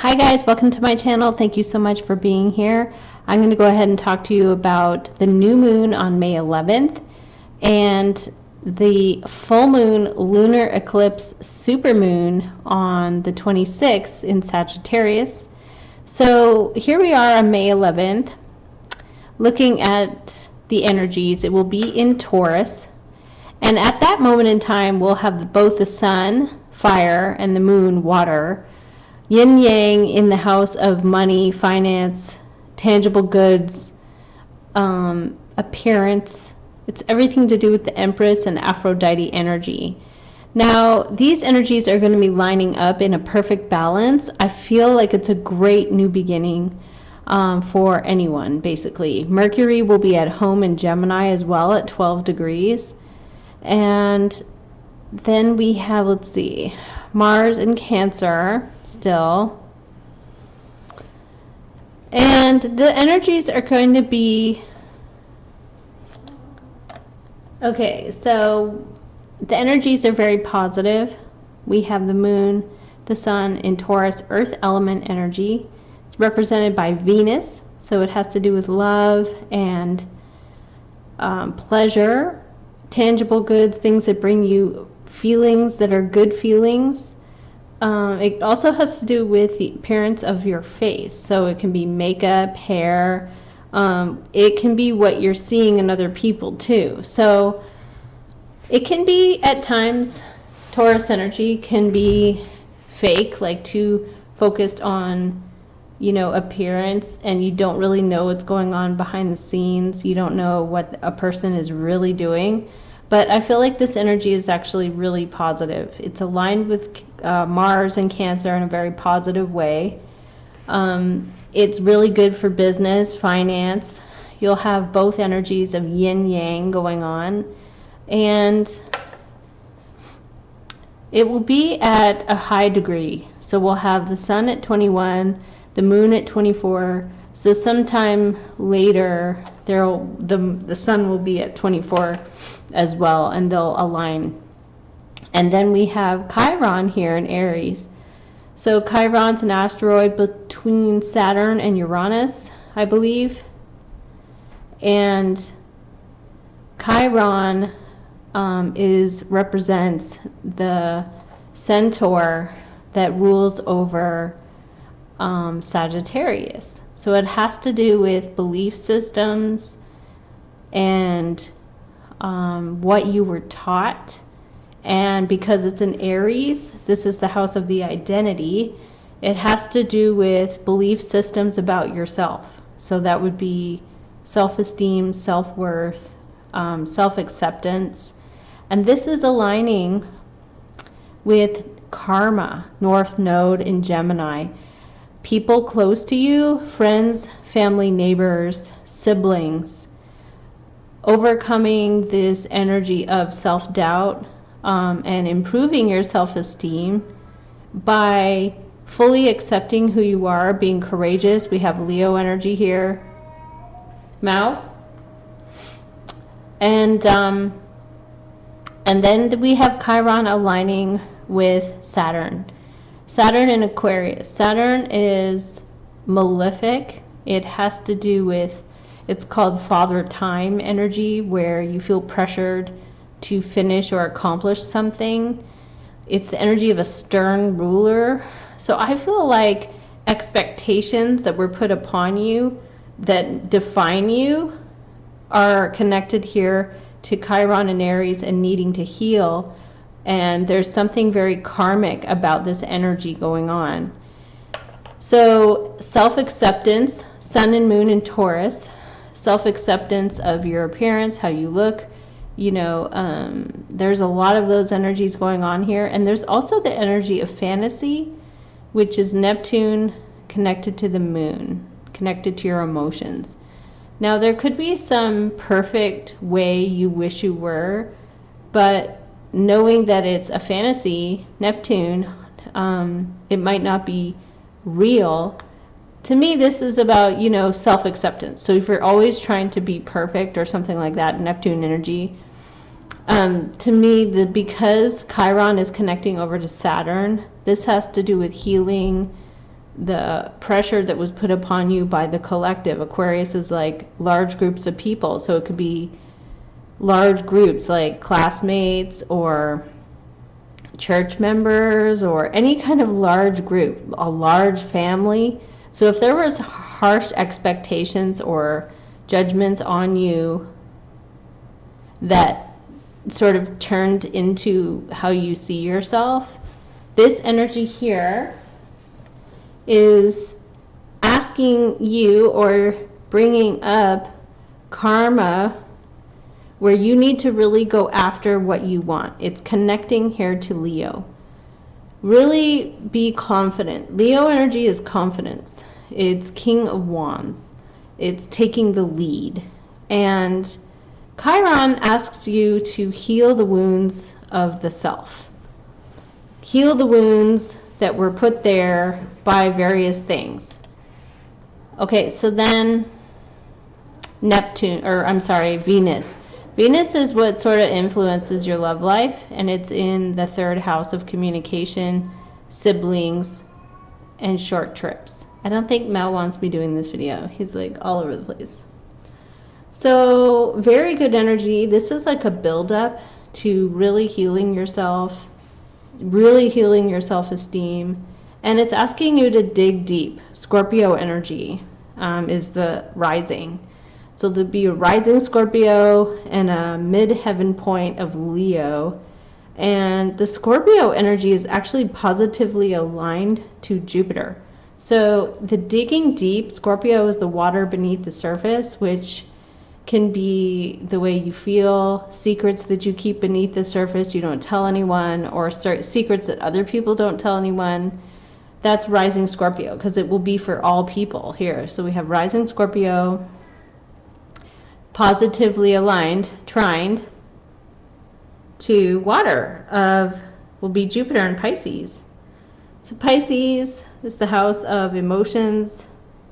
Hi guys, welcome to my channel. Thank you so much for being here. I'm going to go ahead and talk to you about the new moon on May 11th and the full moon lunar eclipse supermoon on the 26th in Sagittarius. So here we are on May 11th looking at the energies. It will be in Taurus, and at that moment in time we'll have both the sun, fire, and the moon, water, yin yang in the house of money, finance, tangible goods, appearance. It's everything to do with the Empress and Aphrodite energy. Now, these energies are going to be lining up in a perfect balance. I feel like it's a great new beginning for anyone, basically. Mercury will be at home in Gemini as well at 12 degrees. And then we have, let's see, Mars in Cancer still. And the energies are going to be, okay, so the energies are very positive. We have the moon, the sun in Taurus, earth element energy. It's represented by Venus, so it has to do with love and pleasure, tangible goods, things that bring you feelings that are good feelings. It also has to do with the appearance of your face, so it can be makeup, hair, it can be what you're seeing in other people too. So it can be at times, Taurus energy can be fake, like too focused on, you know, appearance, and you don't really know what's going on behind the scenes. You don't know what a person is really doing. But I feel like this energy is actually really positive. It's aligned with Mars and Cancer in a very positive way. It's really good for business, finance. You'll have both energies of yin yang going on. And it will be at a high degree. So we'll have the sun at 21, the moon at 24. So sometime later, the sun will be at 24 as well, and they'll align. And then we have Chiron here in Aries. So Chiron's an asteroid between Saturn and Uranus, I believe. And Chiron represents the centaur that rules over Sagittarius. So it has to do with belief systems and what you were taught. And because it's an Aries, this is the house of the identity, it has to do with belief systems about yourself. So that would be self-esteem, self-worth, self-acceptance. And this is aligning with karma, North Node in Gemini. People close to you, friends, family, neighbors, siblings, overcoming this energy of self-doubt and improving your self-esteem by fully accepting who you are, being courageous. We have Leo energy here. Mao. And then we have Chiron aligning with Saturn. Saturn in Aquarius. Saturn is malefic. It has to do with, it's called father time energy, where you feel pressured to finish or accomplish something. It's the energy of a stern ruler. So I feel like expectations that were put upon you that define you are connected here to Chiron and Aries and needing to heal. And there's something very karmic about this energy going on. So self-acceptance, sun and moon in Taurus, self-acceptance of your appearance, how you look, you know, there's a lot of those energies going on here. And there's also the energy of fantasy, which is Neptune connected to the moon, connected to your emotions. Now there could be some perfect way you wish you were, but knowing that it's a fantasy, Neptune, it might not be real. To me, this is about, you know, self-acceptance. So if you're always trying to be perfect or something like that, Neptune energy, to me, because Chiron is connecting over to Saturn, this has to do with healing, the pressure that was put upon you by the collective. Aquarius is like large groups of people, so it could be large groups like classmates or church members or any kind of large group, a large family. So if there was harsh expectations or judgments on you that sort of turned into how you see yourself, this energy here is asking you or bringing up karma where you need to really go after what you want. It's connecting here to Leo. Really be confident. Leo energy is confidence. It's King of Wands. It's taking the lead. And Chiron asks you to heal the wounds of the self. Heal the wounds that were put there by various things. Okay, so then Venus. Venus is what sort of influences your love life, and it's in the 3rd house of communication, siblings, and short trips. I don't think Mel wants me doing this video. He's like all over the place. So very good energy. This is like a build-up to really healing yourself, really healing your self-esteem, and it's asking you to dig deep. Scorpio energy is the rising. So there'll be a rising Scorpio and a mid-heaven point of Leo. And the Scorpio energy is actually positively aligned to Jupiter. So the digging deep, Scorpio is the water beneath the surface, which can be the way you feel, secrets that you keep beneath the surface you don't tell anyone, or secrets that other people don't tell anyone. That's rising Scorpio, because it will be for all people here. So we have rising Scorpio, positively aligned, trined to water will be Jupiter and Pisces. So Pisces is the house of emotions,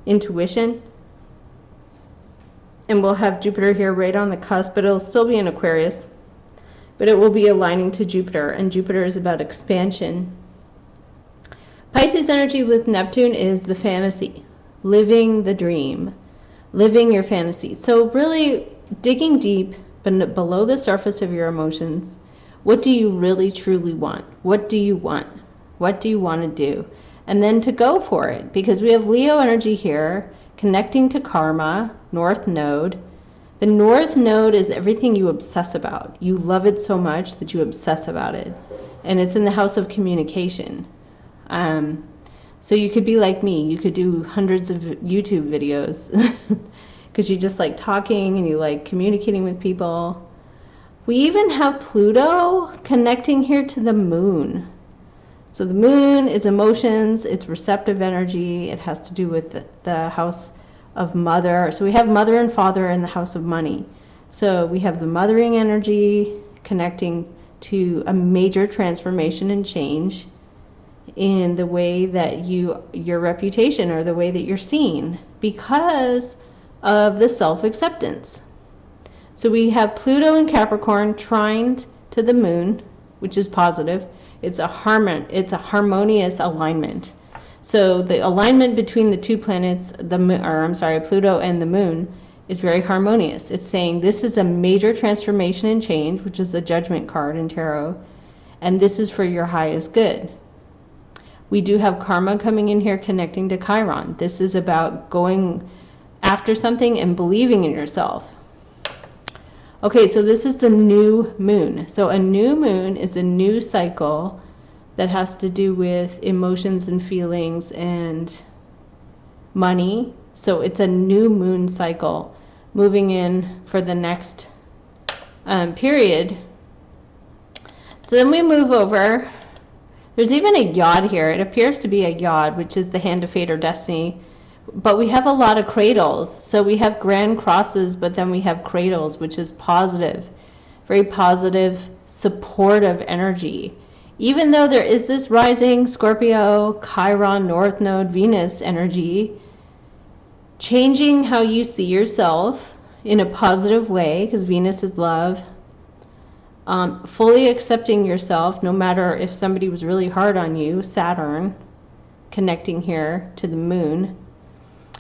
intuition, and we'll have Jupiter here right on the cusp, but it'll still be in Aquarius, but it will be aligning to Jupiter, and Jupiter is about expansion. Pisces energy with Neptune is the fantasy, living the dream, living your fantasy. So really digging deep below the surface of your emotions. What do you really truly want? What do you want? What do you want to do? And then to go for it, because we have Leo energy here connecting to karma, North Node. The North Node is everything you obsess about. You love it so much that you obsess about it. And it's in the house of communication. So you could be like me. You could do hundreds of YouTube videos because you just like talking and you like communicating with people. We even have Pluto connecting here to the moon. So the moon is emotions, it's receptive energy. It has to do with the house of mother. So we have mother and father in the house of money. So we have the mothering energy connecting to a major transformation and change in the way that your reputation or the way that you're seen because of the self-acceptance. So we have Pluto in Capricorn trined to the moon, which is positive. It's a harmonious alignment. So the alignment between the two planets, Pluto and the moon, is very harmonious. It's saying this is a major transformation and change, which is the judgment card in tarot, and this is for your highest good. We do have karma coming in here connecting to Chiron. This is about going after something and believing in yourself. Okay, so this is the new moon. So a new moon is a new cycle that has to do with emotions and feelings and money. So it's a new moon cycle moving in for the next period. So then we move over. There's even a yod here. It appears to be a yod, which is the hand of fate or destiny. But we have a lot of cradles. So we have grand crosses, but then we have cradles, which is positive, very positive, supportive energy. Even though there is this rising Scorpio, Chiron, North Node, Venus energy, changing how you see yourself in a positive way, because Venus is love, fully accepting yourself, no matter if somebody was really hard on you, Saturn, connecting here to the moon.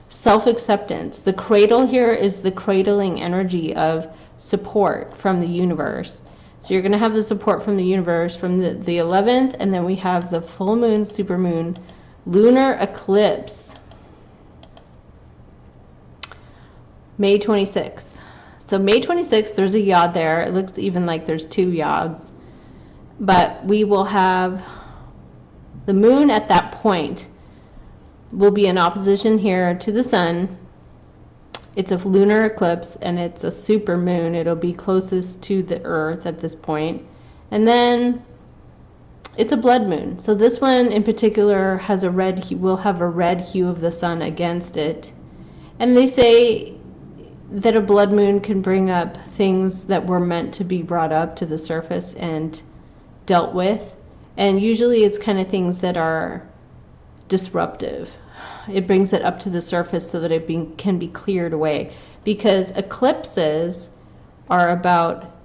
Self-acceptance. The cradle here is the cradling energy of support from the universe. So you're going to have the support from the universe from the 11th, and then we have the full moon, supermoon, lunar eclipse, May 26th. So May 26th, there's a yod there. It looks even like there's 2 yods. But we will have the moon at that point will be in opposition here to the sun. It's a lunar eclipse and it's a super moon. It'll be closest to the earth at this point. And then it's a blood moon. So this one in particular has will have a red hue of the sun against it. And they say that a blood moon can bring up things that were meant to be brought up to the surface and dealt with. And usually it's kind of things that are disruptive. It brings it up to the surface so that it can be cleared away. Because eclipses are about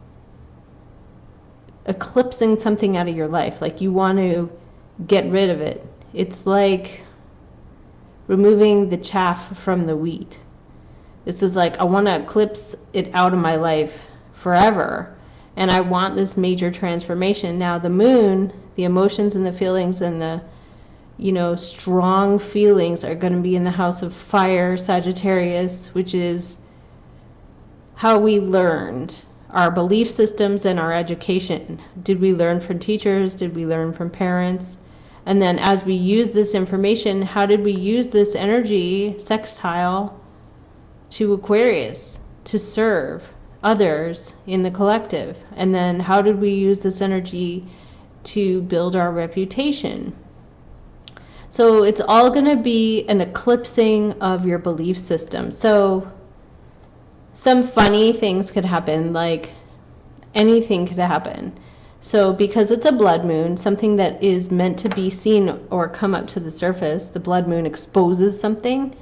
eclipsing something out of your life. Like you want to get rid of it. It's like removing the chaff from the wheat. This is like, I want to eclipse it out of my life forever. And I want this major transformation. Now the moon, the emotions and the feelings and the, strong feelings are going to be in the house of fire, Sagittarius, which is how we learned our belief systems and our education. Did we learn from teachers? Did we learn from parents? And then as we use this information, how did we use this energy, sextile, to Aquarius, to serve others in the collective? And then how did we use this energy to build our reputation? So it's all going to be an eclipsing of your belief system. So some funny things could happen, like anything could happen. So because it's a blood moon, something that is meant to be seen or come up to the surface, the blood moon exposes something,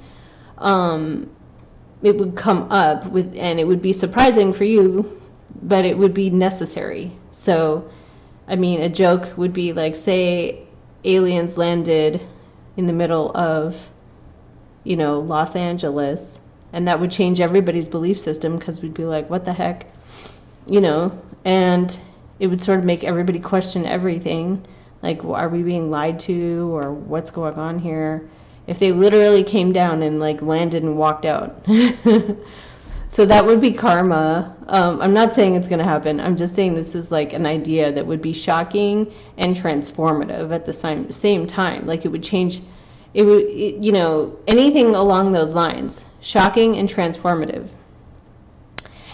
it would come up with, and it would be surprising for you, but it would be necessary. So, I mean, a joke would be like, say aliens landed in the middle of, Los Angeles, and that would change everybody's belief system, because we'd be like, what the heck, and it would sort of make everybody question everything, like, are we being lied to, or what's going on here? If they literally came down and like landed and walked out. So that would be karma. I'm not saying it's going to happen. I'm just saying this is like an idea that would be shocking and transformative at the same time. Like it would change, anything along those lines. Shocking and transformative.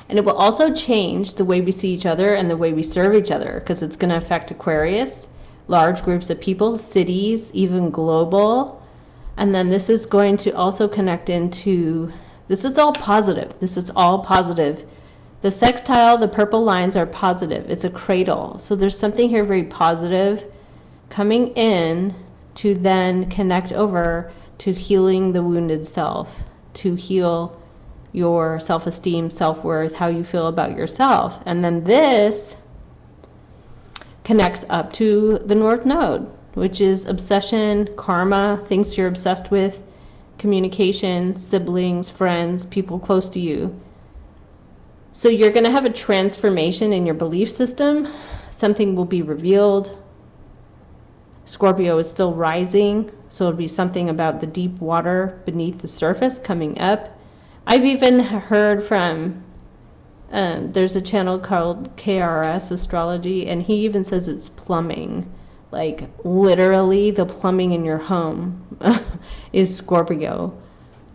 And it will also change the way we see each other and the way we serve each other, because it's going to affect Aquarius, large groups of people, cities, even global. And then this is going to also connect into, this is all positive. This is all positive. The sextile, the purple lines are positive. It's a cradle. So there's something here very positive coming in to then connect over to healing the wounded self, to heal your self-esteem, self-worth, how you feel about yourself. And then this connects up to the North Node, which is obsession, karma, things you're obsessed with, communication, siblings, friends, people close to you. So you're going to have a transformation in your belief system. Something will be revealed. Scorpio is still rising, so it'll be something about the deep water beneath the surface coming up. I've even heard from, there's a channel called KRS Astrology, and he even says it's plumbing. Like literally the plumbing in your home is Scorpio,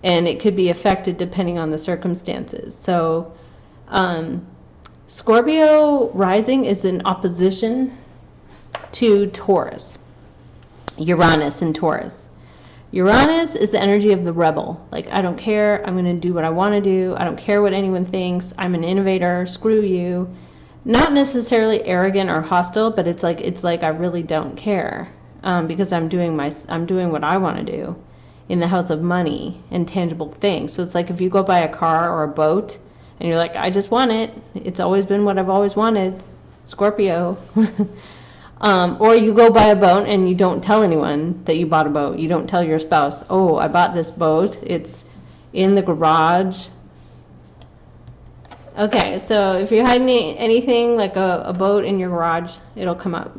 and it could be affected depending on the circumstances. So Scorpio rising is in opposition to Taurus, Uranus in Taurus. Uranus is the energy of the rebel. Like, I don't care, I'm going to do what I want to do, I don't care what anyone thinks, I'm an innovator, screw you. Not necessarily arrogant or hostile, but it's like I really don't care, because I'm doing what I want to do in the house of money and tangible things. So it's like if you go buy a car or a boat and you're like, I just want it. It's always been what I've always wanted. Scorpio. Or you go buy a boat and you don't tell anyone that you bought a boat. You don't tell your spouse, oh, I bought this boat. It's in the garage. Okay, so if you're hiding anything like a boat in your garage, it'll come up.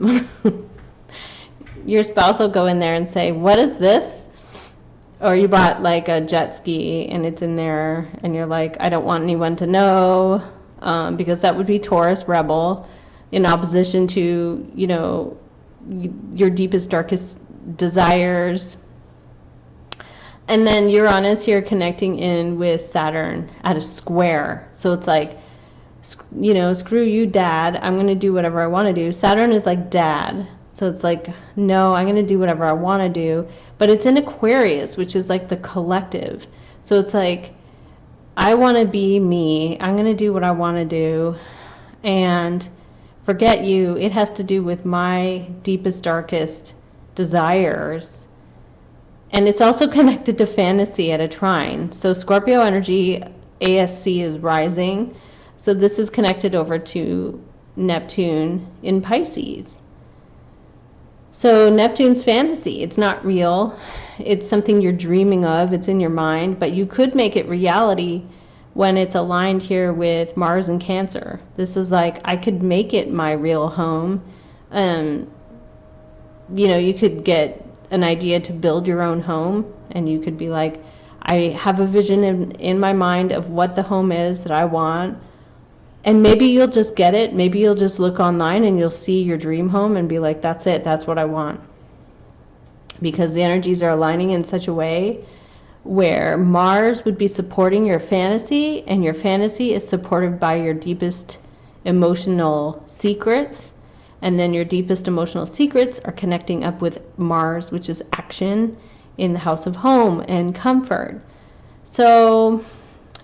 Your spouse will go in there and say, what is this? Or you bought like a jet ski and it's in there and you're like, I don't want anyone to know, because that would be Taurus rebel in opposition to, you know, your deepest, darkest desires. And then Uranus here connecting in with Saturn at a square. So it's like, you know, screw you, Dad. I'm going to do whatever I want to do. Saturn is like Dad. So it's like, no, I'm going to do whatever I want to do. But it's in Aquarius, which is like the collective. So it's like, I want to be me. I'm going to do what I want to do. And forget you. It has to do with my deepest, darkest desires. And it's also connected to fantasy at a trine. So Scorpio energy, ASC is rising. So this is connected over to Neptune in Pisces. So Neptune's fantasy. It's not real. It's something you're dreaming of. It's in your mind. But you could make it reality when it's aligned here with Mars and Cancer. This is like, I could make it my real home. You know, you could get an idea to build your own home, and you could be like, I have a vision in my mind of what the home is that I want, and maybe you'll just get it. Maybe you'll just look online and you'll see your dream home and be like, that's it, that's what I want. Because the energies are aligning in such a way where Mars would be supporting your fantasy, and your fantasy is supported by your deepest emotional secrets. And then your deepest emotional secrets are connecting up with Mars, which is action in the house of home and comfort. So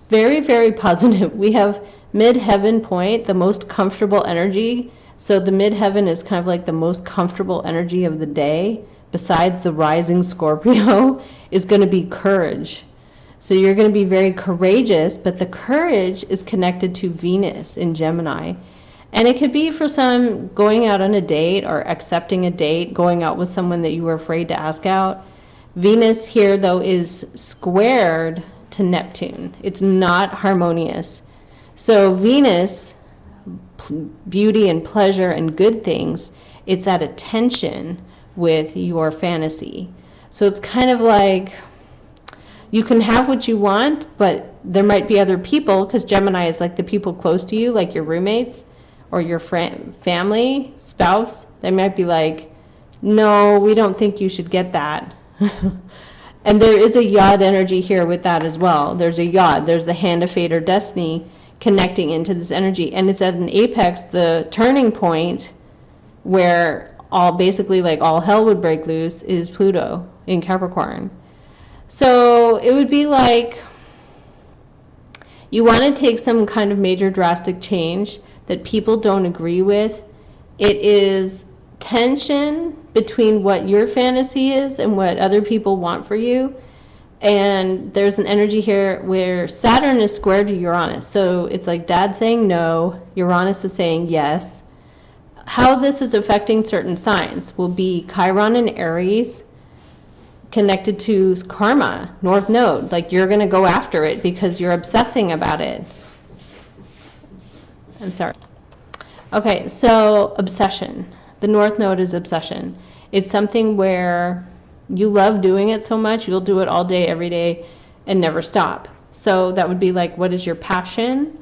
very, very positive. We have mid-heaven point, the most comfortable energy. So the mid-heaven is kind of like the most comfortable energy of the day, besides the rising Scorpio, is going to be courage. So you're going to be very courageous, but the courage is connected to Venus in Gemini. And it could be for some going out on a date or accepting a date, going out with someone that you were afraid to ask out. Venus here, though, is squared to Neptune. It's not harmonious. So Venus, beauty and pleasure and good things, it's at a tension with your fantasy. So it's kind of like you can have what you want, but there might be other people, because Gemini is like the people close to you, like your roommates or your family, spouse. They might be like, no, we don't think you should get that. And there is a Yod energy here with that as well. There's a Yod. There's the hand of fate or destiny connecting into this energy. And it's at an apex, the turning point where basically like all hell would break loose, is Pluto in Capricorn. So it would be like you want to take some kind of major drastic change that people don't agree with. It is tension between what your fantasy is and what other people want for you. And there's an energy here where Saturn is squared to Uranus. So it's like Dad saying no, Uranus is saying yes. How this is affecting certain signs will be Chiron and Aries connected to karma, North Node. Like you're going to go after it because you're obsessing about it. I'm sorry. Okay, so obsession. The North Node is obsession. It's something where you love doing it so much, you'll do it all day, every day, and never stop. So that would be like, what is your passion?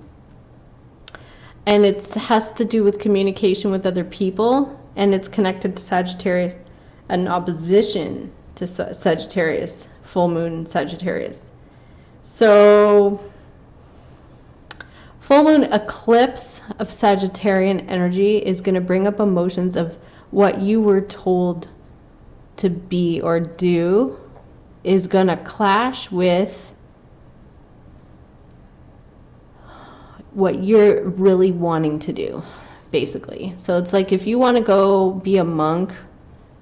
And it has to do with communication with other people, and it's connected to Sagittarius, an opposition to Sagittarius, full moon Sagittarius. So full moon eclipse of Sagittarian energy is going to bring up emotions of what you were told to be or do is going to clash with what you're really wanting to do, basically. So it's like if you want to go be a monk,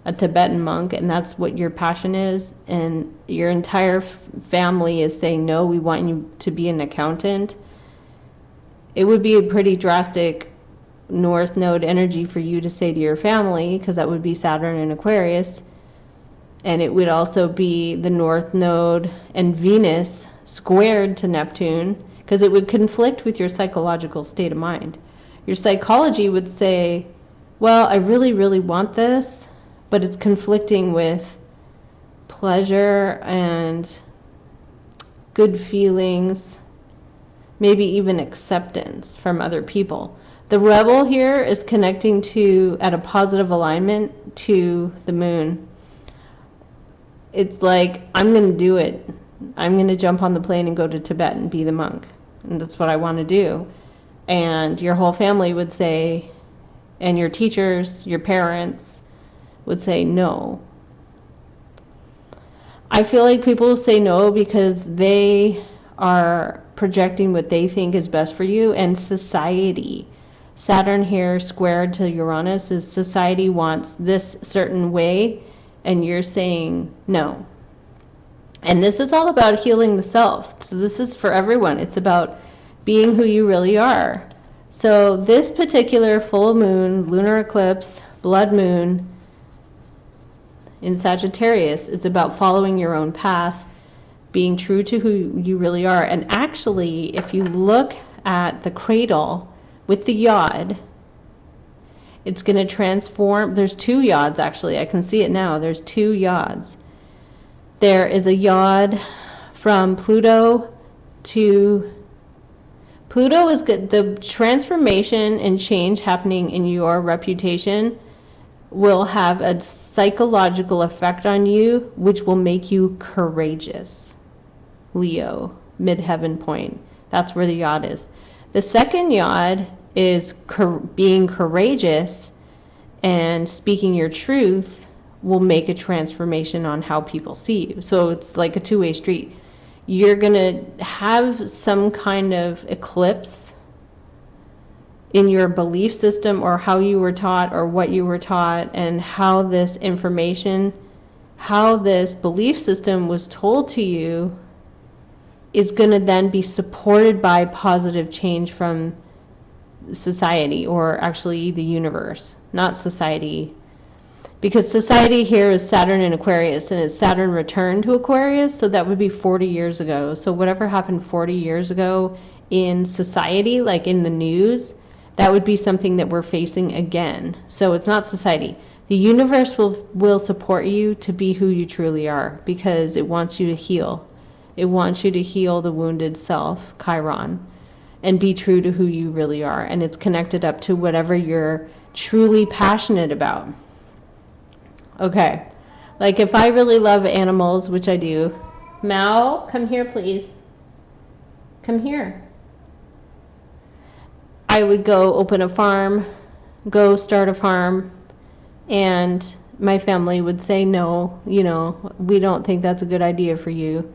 a Tibetan monk, and that's what your passion is, and your entire family is saying, no, we want you to be an accountant, it would be a pretty drastic North Node energy for you to say to your family, because that would be Saturn in Aquarius. And it would also be the North Node and Venus squared to Neptune, because it would conflict with your psychological state of mind. Your psychology would say, well, I really, really want this, but it's conflicting with pleasure and good feelings, maybe even acceptance from other people. The rebel here is connecting to, at a positive alignment, to the moon. It's like, I'm going to do it. I'm going to jump on the plane and go to Tibet and be the monk. And that's what I want to do. And your whole family would say, and your teachers, your parents would say no. I feel like people say no because they are projecting what they think is best for you, and society. Saturn here squared to Uranus is society wants this certain way, and you're saying no. And this is all about healing the self. So this is for everyone. It's about being who you really are. So this particular full moon, lunar eclipse, blood moon in Sagittarius is about following your own path, being true to who you really are. And actually, if you look at the cradle with the yod, it's going to transform. There's two yods, actually. I can see it now. There's two yods. There is a yod from Pluto to... Pluto is good. The transformation and change happening in your reputation will have a psychological effect on you, which will make you courageous. Leo, midheaven point. That's where the yod is. The second yod is being courageous and speaking your truth will make a transformation on how people see you. So it's like a two-way street. You're going to have some kind of eclipse in your belief system, or how you were taught, or what you were taught, and how this information, how this belief system was told to you is going to then be supported by positive change from society, or actually the universe, not society. Because society here is Saturn in Aquarius, and it's Saturn returned to Aquarius, so that would be 40 years ago. So whatever happened 40 years ago in society, like in the news, that would be something that we're facing again. So it's not society. The universe will support you to be who you truly are, because it wants you to heal. It wants you to heal the wounded self, Chiron, and be true to who you really are. And it's connected up to whatever you're truly passionate about. Okay, like if I really love animals, which I do. Mao, come here, please. Come here. I would go open a farm, go start a farm, and my family would say, no, we don't think that's a good idea for you,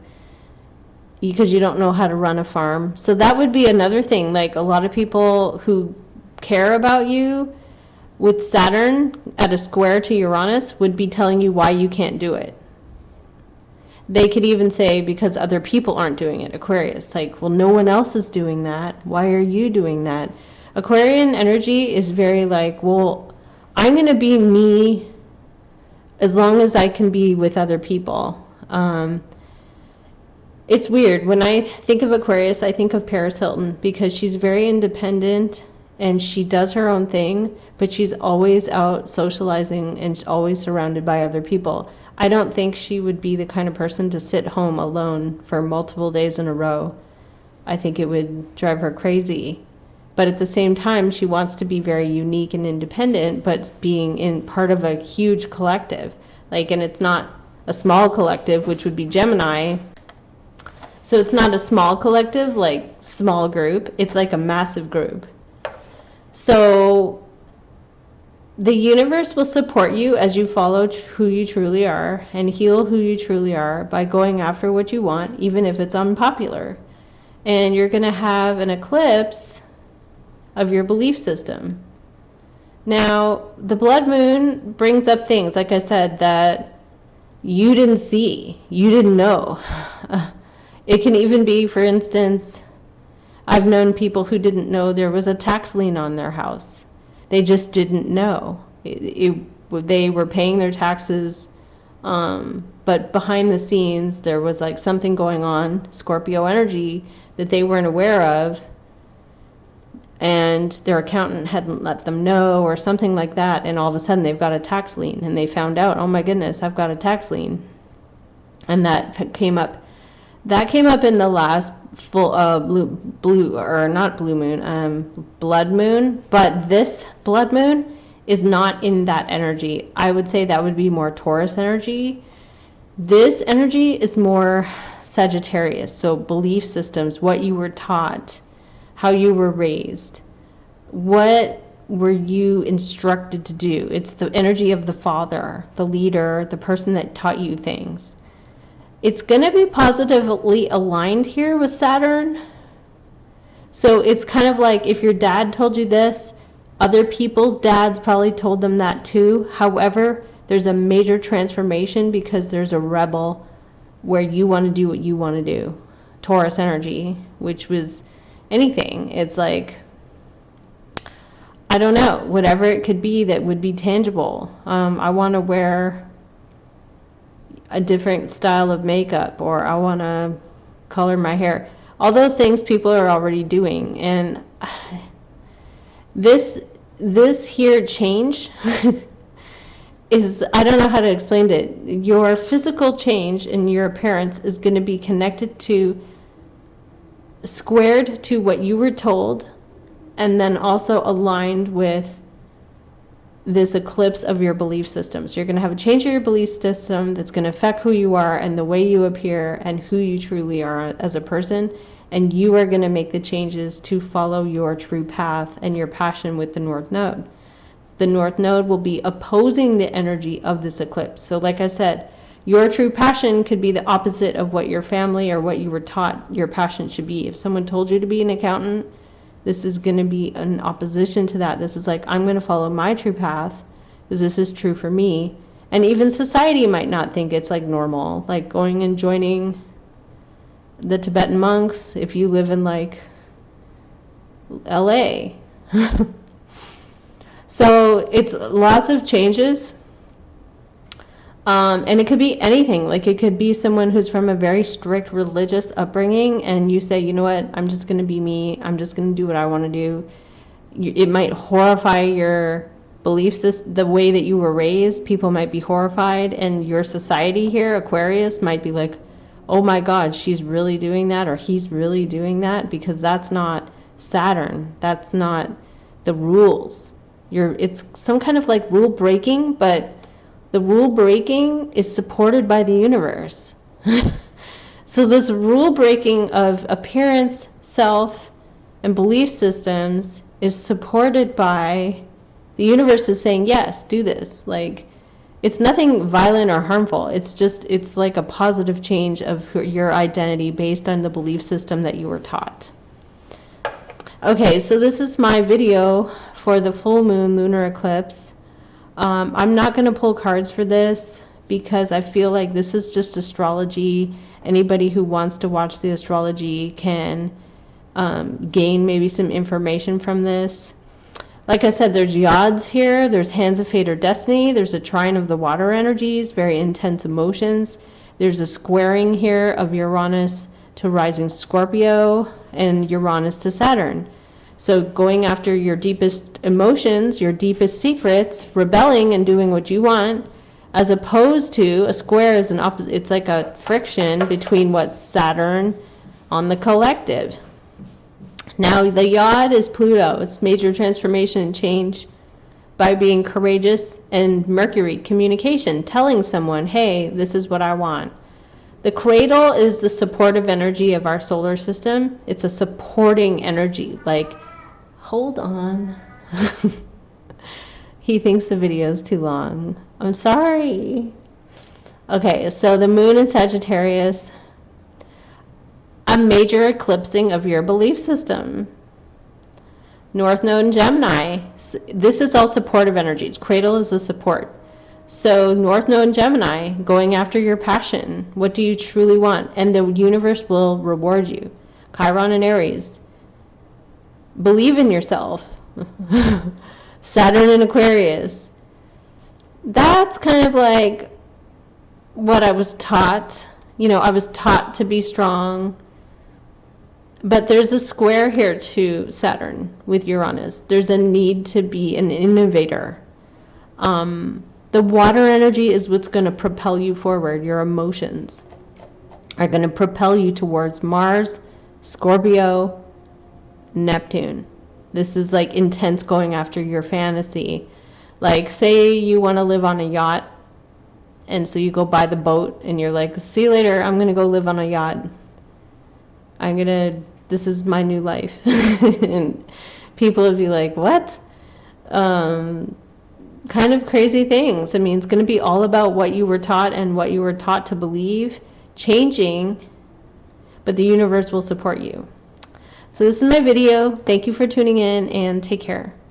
because you don't know how to run a farm. So that would be another thing. Like a lot of people who care about you with Saturn at a square to Uranus would be telling you why you can't do it. They could even say, because other people aren't doing it. Aquarius, like, well, no one else is doing that. Why are you doing that? Aquarian energy is very like, well, I'm going to be me as long as I can be with other people. It's weird. When I think of Aquarius, I think of Paris Hilton, because she's very independent and she does her own thing, but she's always out socializing and always surrounded by other people. I don't think she would be the kind of person to sit home alone for multiple days in a row. I think it would drive her crazy. But at the same time, she wants to be very unique and independent, but being in part of a huge collective. And it's not a small collective, which would be Gemini. So it's not a small collective, like small group. It's like a massive group. So the universe will support you as you follow who you truly are and heal who you truly are by going after what you want, even if it's unpopular. And you're going to have an eclipse of your belief system. Now, the blood moon brings up things, like I said, that you didn't see, you didn't know. It can even be, for instance, I've known people who didn't know there was a tax lien on their house. They just didn't know. They were paying their taxes, but behind the scenes, there was like something going on, Scorpio energy, that they weren't aware of, and their accountant hadn't let them know or something like that, and all of a sudden they've got a tax lien, and they found out, oh my goodness, I've got a tax lien. And that came up in the last full blood moon, but this blood moon is not in that energy. I would say that would be more Taurus energy. This energy is more Sagittarius, so belief systems, what you were taught, how you were raised, what were you instructed to do. It's the energy of the father, the leader, the person that taught you things. It's going to be positively aligned here with Saturn. So it's kind of like if your dad told you this, other people's dads probably told them that too. However, there's a major transformation because there's a rebel where you want to do what you want to do. Taurus energy, which was anything. It's like, I don't know, whatever it could be that would be tangible. I want to wear a different style of makeup, or I want to color my hair. All those things people are already doing, and this here change is, I don't know how to explain it. Your physical change in your appearance is going to be connected to, squared to what you were told, and then also aligned with this eclipse of your belief system. So you're going to have a change of your belief system that's going to affect who you are and the way you appear and who you truly are as a person. And you are going to make the changes to follow your true path and your passion with the North Node. The North Node will be opposing the energy of this eclipse. So like I said, your true passion could be the opposite of what your family or what you were taught your passion should be. If someone told you to be an accountant, this is going to be an opposition to that. This is like, I'm going to follow my true path because this is true for me. And even society might not think it's like normal, like going and joining the Tibetan monks if you live in like LA. So it's lots of changes. And it could be anything. Like it could be someone who's from a very strict religious upbringing, and you say, you know what, I'm just going to be me. I'm just going to do what I want to do. It might horrify your belief system, the way that you were raised. People might be horrified, and your society here, Aquarius, might be like, oh my God, she's really doing that, or he's really doing that, because that's not Saturn. That's not the rules. It's some kind of like rule breaking, but the rule breaking is supported by the universe. So this rule breaking of appearance, self, and belief systems is supported by the universe is saying, yes, do this. Like, it's nothing violent or harmful. It's like a positive change of your identity based on the belief system that you were taught. Okay, so this is my video for the full moon lunar eclipse. I'm not going to pull cards for this because I feel like this is just astrology. Anybody who wants to watch the astrology can gain maybe some information from this. Like I said, there's yods here, there's hands of fate or destiny, there's a trine of the water energies, very intense emotions. There's a squaring here of Uranus to rising Scorpio and Uranus to Saturn. So going after your deepest emotions, your deepest secrets, rebelling and doing what you want, as opposed to a square is an opposite. It's like a friction between what's Saturn on the collective. Now the yod is Pluto. It's major transformation and change by being courageous, and Mercury, communication, telling someone, hey, this is what I want. The cradle is the supportive energy of our solar system. It's a supporting energy, like, hold on. He thinks the video is too long. I'm sorry. Okay, so the moon in Sagittarius, a major eclipsing of your belief system. North Node in Gemini. This is all supportive energies. Cradle is a support. So North Node in Gemini, going after your passion. What do you truly want? And the universe will reward you. Chiron and Aries. Believe in yourself. Saturn in Aquarius. That's kind of like what I was taught. You know, I was taught to be strong. But there's a square here to Saturn with Uranus. There's a need to be an innovator. The water energy is what's going to propel you forward. Your emotions are going to propel you towards Mars, Scorpio, Neptune. This is like intense going after your fantasy. Like, say you want to live on a yacht, and so you go buy the boat, and you're like, see you later, I'm going to go live on a yacht. This is my new life. And people would be like, what? Kind of crazy things. I mean, it's going to be all about what you were taught and what you were taught to believe, changing, but the universe will support you. So this is my video. Thank you for tuning in, and take care.